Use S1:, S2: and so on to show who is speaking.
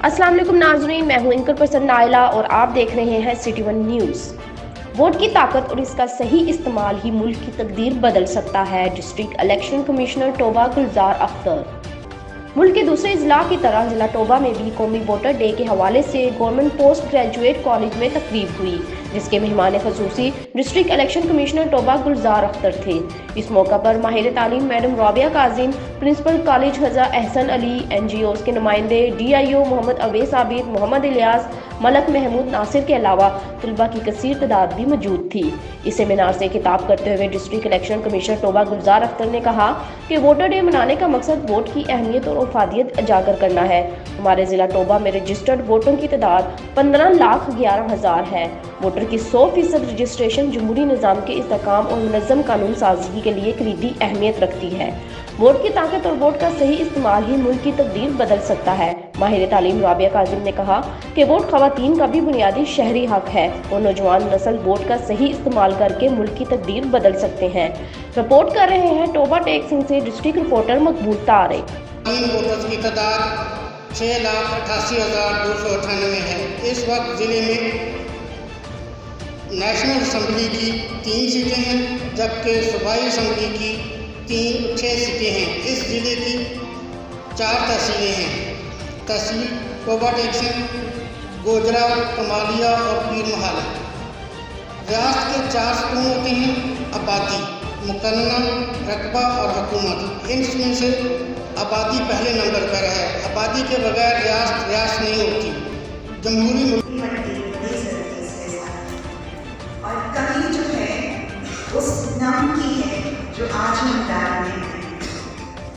S1: अस्सलाम वालेकुम नाज़रीन, मैं हूं एंकर पर्सन नाइला और आप देख रहे हैं सिटी वन न्यूज़। वोट की ताकत और इसका सही इस्तेमाल ही मुल्क की तकदीर बदल सकता है। District election commissioner Toba Gulzar Akhtar. मुल्क के दूसरे अजला की तरह जिला टोबा में भी कौमी वोटर डे के हवाले से गवर्नमेंट पोस्ट ग्रेजुएट कॉलेज में तकरीब हुई, जिसके मेहमान खसूसी district election commissioner Toba Gulzar Akhtar थे। इस मौका पर माहिर तालीम madam Rabia Kazim, principal college हजा एहसन अली, NGOs के नुमाइंदे, DIO मोहम्मद अवैस आबिद, मोहम्मद इलियास, मलक महमूद नासिर के अलावा तलबा की कसीर तादाद भी मौजूद थी। इस सेमिनार से खिताब करते हुए district election commissioner Toba Gulzar Akhtar ने कहा कि वोटर डे मनाने का मकसद वोट की अहमियत और अफादियत उजागर करना है। हमारे जिला टोबा में रजिस्टर्ड वोटों की तादाद 15,11,000 है। वोटर की 100% रजिस्ट्रेशन जमहूरी निज़ाम के इस्तेहकाम और मुनज़्ज़म कानून साजी के लिए कलीदी अहमियत रखती है। वोट की ताकत और वोट का सही इस्तेमाल ही मुल्क की तकदीर बदल सकता है। माहिर तालीम राबिया काजिम ने कहा कि वोट खवातीन का भी बुनियादी शहरी हक है और नौजवान नस्ल वोट का सही इस्तेमाल करके मुल्क की तकदीर बदल सकते हैं। रिपोर्ट कर रहे हैं टोबा टेक सिंह से डिस्ट्रिक्ट रिपोर्टर मकबूल तारिक।
S2: वोटर्स की तादाद 6,88,298 है। इस वक्त ज़िले में नेशनल असम्बली की 3 सीटें हैं, जबकि सूबाई असम्बली की 6 सीटें हैं। इस ज़िले की 4 तहसीलें हैं। तहसील टोबा टेक, गोजरा, कमालिया और पीर महल। रियासत के 4 सुकून होते हैं: आबादी, मुकन्ना, रकबा और हुकूमत। इनमें से आबादी पहले नंबर पर है। आबादी के बगैर रियासत नहीं होती। जमहूरी
S3: और कमी जो है उस नाम की है जो आज मैदान में